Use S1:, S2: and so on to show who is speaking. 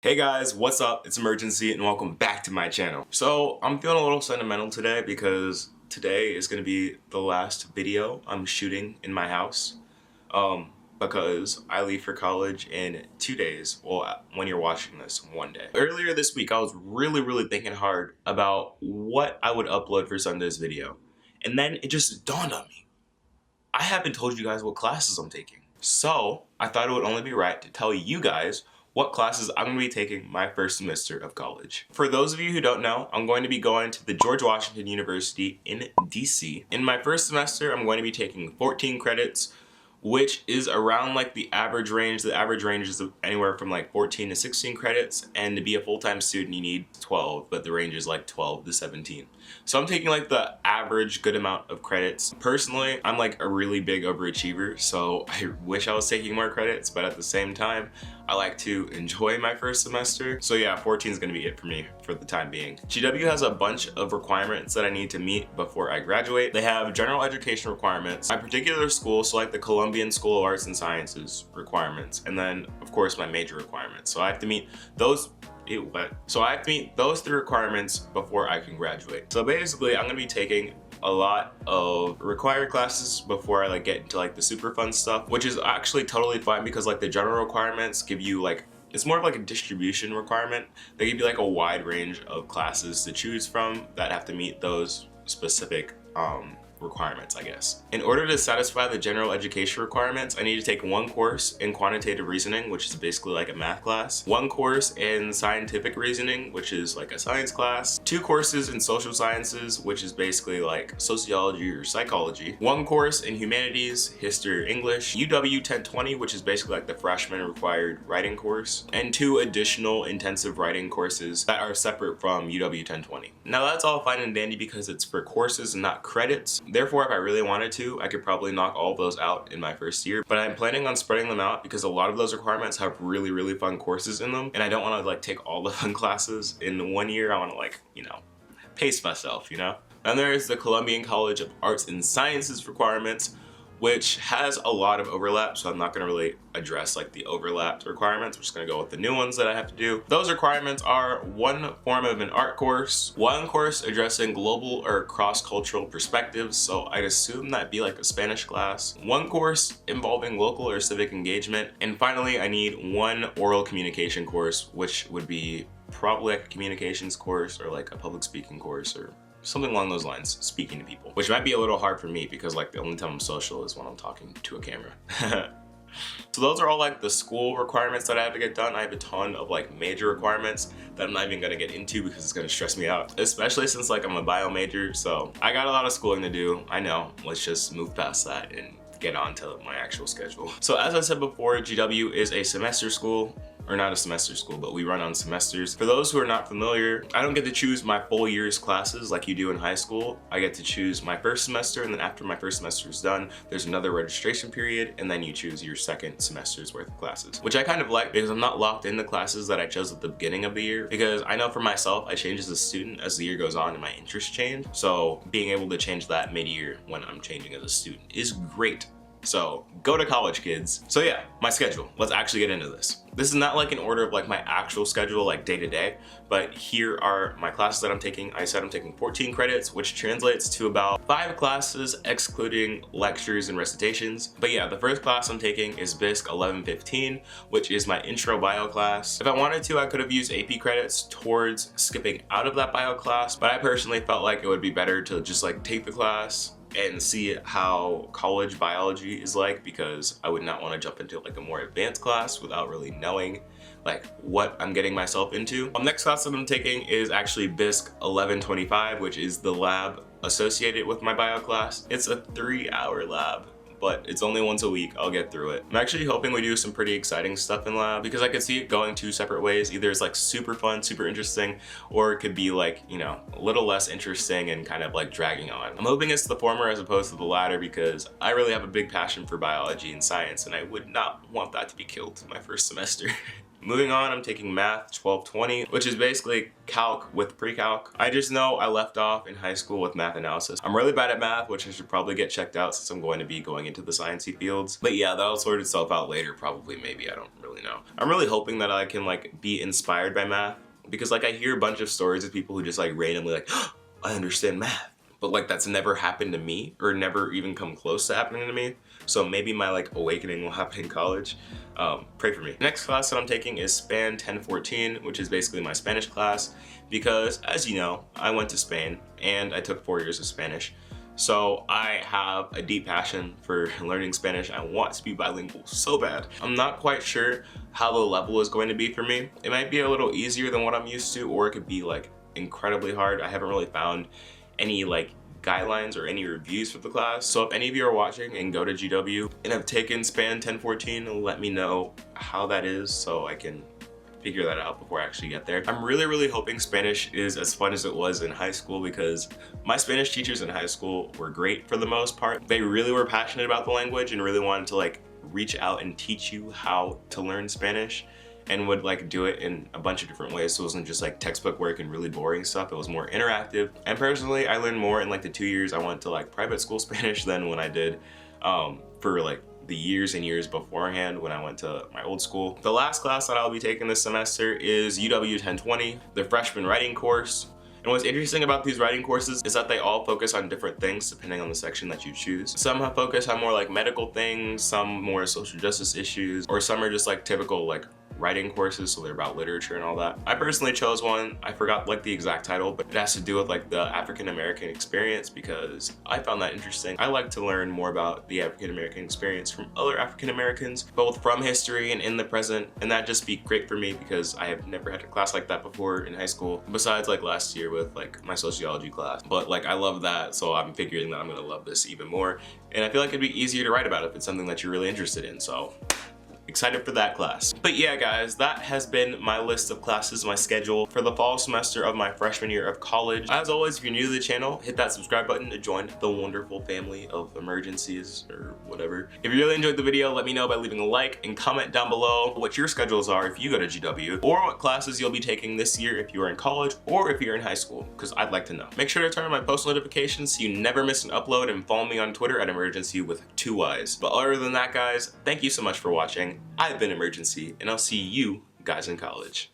S1: Hey guys, what's up? It's Imurgency and welcome back to my channel. So I'm feeling a little sentimental today because today is going to be the last video I'm shooting in my house. Because I leave for college in 2 days. Well, when you're watching this, one day. Earlier this week, I was really thinking hard about what I would upload for Sunday's video. And then it just dawned on me. I haven't told you guys what classes I'm taking. So I thought it would only be right to tell you guys what classes I'm going to be taking my first semester of college. For those of you who don't know, I'm going to be going to the George Washington University in DC. In my first semester, I'm going to be taking 14 credits, which is around like the average range. The average range is anywhere from like 14 to 16 credits, and to be a full-time student you need 12, but the range is like 12 to 17. So I'm taking like the average good amount of credits. Personally, I'm like a really big overachiever, so I wish I was taking more credits, but at the same time, I like to enjoy my first semester. So yeah, 14 is gonna be it for me for the time being. GW has a bunch of requirements that I need to meet before I graduate. They have general education requirements, my particular school, so like the Columbian School of Arts and Sciences requirements, and then of course my major requirements. So I have to meet those So I have to meet those 3 requirements before I can graduate. So basically, I'm gonna be taking a lot of required classes before I like get into like the super fun stuff, which is actually totally fine because like the general requirements give you like, it's more of like a distribution requirement. They give you like a wide range of classes to choose from that have to meet those specific requirements, I guess. In order to satisfy the general education requirements, I need to take 1 course in quantitative reasoning, which is basically like a math class, 1 course in scientific reasoning, which is like a science class, 2 courses in social sciences, which is basically like sociology or psychology, 1 course in humanities, history or English, UW 1020, which is basically like the freshman required writing course, and 2 additional intensive writing courses that are separate from UW 1020. Now that's all fine and dandy because it's for courses and not credits. Therefore, if I really wanted to, I could probably knock all of those out in my first year, but I'm planning on spreading them out because a lot of those requirements have really fun courses in them, and I don't want to like take all the fun classes in 1 year. I want to like, pace myself, And there is the Columbian College of Arts and Sciences requirements, which has a lot of overlap, so I'm not going to really address like the overlapped requirements. I'm just going to go with the new ones that I have to do. Those requirements are 1 form of an art course, 1 course addressing global or cross-cultural perspectives, so I'd assume that'd be like a Spanish class, 1 course involving local or civic engagement, and finally I need 1 oral communication course, which would be probably like a communications course or like a public speaking course or something along those lines, speaking to people, which might be a little hard for me because like the only time I'm social is when I'm talking to a camera. So those are all like the school requirements that I have to get done. I have a ton of like major requirements that I'm not even gonna get into because it's gonna stress me out, especially since like I'm a bio major, so I got a lot of schooling to do. I know, let's just move past that and get on to my actual schedule. So as I said before, GW is a semester school, or not a semester school, but we run on semesters. For those who are not familiar, I don't get to choose my full year's classes like you do in high school. I get to choose my first semester, and then after my first semester is done, there's another registration period, and then you choose your second semester's worth of classes, which I kind of like because I'm not locked into classes that I chose at the beginning of the year, because I know for myself, I change as a student as the year goes on and my interests change. So being able to change that mid-year when I'm changing as a student is great. So go to college, kids. So yeah, my schedule. Let's actually get into this. This is not like an order of like my actual schedule, like day to day, but here are my classes that I'm taking. I said I'm taking 14 credits, which translates to about 5 classes excluding lectures and recitations. But yeah, the first class I'm taking is BISC 1115, which is my intro bio class. If I wanted to, I could have used AP credits towards skipping out of that bio class, but I personally felt like it would be better to just like take the class and see how college biology is like, because I would not want to jump into like a more advanced class without really knowing like what I'm getting myself into. The next class that I'm taking is actually BISC 1125, which is the lab associated with my bio class. It's a 3-hour lab, but it's only once a week. I'll get through it. I'm actually hoping we do some pretty exciting stuff in lab because I could see it going 2 separate ways. Either it's like super fun, super interesting, or it could be like, a little less interesting and kind of like dragging on. I'm hoping it's the former as opposed to the latter because I really have a big passion for biology and science, and I would not want that to be killed in my first semester. Moving on, I'm taking Math 1220, which is basically calc with pre-calc. I just know I left off in high school with math analysis. I'm really bad at math, which I should probably get checked out since I'm going to be going into the sciencey fields. But yeah, that'll sort itself out later, probably, maybe, I don't really know. I'm really hoping that I can like be inspired by math, because like I hear a bunch of stories of people who just like randomly like, oh, I understand math. But like that's never happened to me, or never even come close to happening to me. So maybe my like awakening will happen in college. Pray for me. Next class that I'm taking is Span 1014, which is basically my Spanish class, because as you know, I went to Spain and I took 4 years of Spanish. So I have a deep passion for learning Spanish. I want to be bilingual so bad. I'm not quite sure how the level is going to be for me. It might be a little easier than what I'm used to, or it could be like incredibly hard. I haven't really found any like guidelines or any reviews for the class. So if any of you are watching and go to GW and have taken Span 1014, let me know how that is so I can figure that out before I actually get there. I'm really hoping Spanish is as fun as it was in high school, because my Spanish teachers in high school were great for the most part. They really were passionate about the language and really wanted to like reach out and teach you how to learn Spanish, and would like do it in a bunch of different ways. So it wasn't just like textbook work and really boring stuff. It was more interactive. And personally, I learned more in like the 2 years I went to like private school Spanish than when I did for like the years and years beforehand when I went to my old school. The last class that I'll be taking this semester is UW 1020, the freshman writing course. And what's interesting about these writing courses is that they all focus on different things depending on the section that you choose. Some have focused on more like medical things, some more social justice issues, or some are just like typical like writing courses, so they're about literature and all that. I personally chose one, I forgot like the exact title, but it has to do with like the African American experience, because I found that interesting. I like to learn more about the African American experience from other African Americans, both from history and in the present, and that just be great for me because I have never had a class like that before in high school, besides like last year with like my sociology class. But like I love that, so I'm figuring that I'm gonna love this even more, and I feel like it'd be easier to write about if it's something that you're really interested in, so excited for that class. But yeah guys, that has been my list of classes, my schedule for the fall semester of my freshman year of college. As always, if you're new to the channel, hit that subscribe button to join the wonderful family of Imurgencies or whatever. If you really enjoyed the video, let me know by leaving a like and comment down below what your schedules are if you go to GW, or what classes you'll be taking this year if you're in college or if you're in high school, because I'd like to know. Make sure to turn on my post notifications so you never miss an upload, and follow me on Twitter at Imurgency with 2 Y's. But other than that guys, thank you so much for watching. I've been Imurgency, and I'll see you guys in college.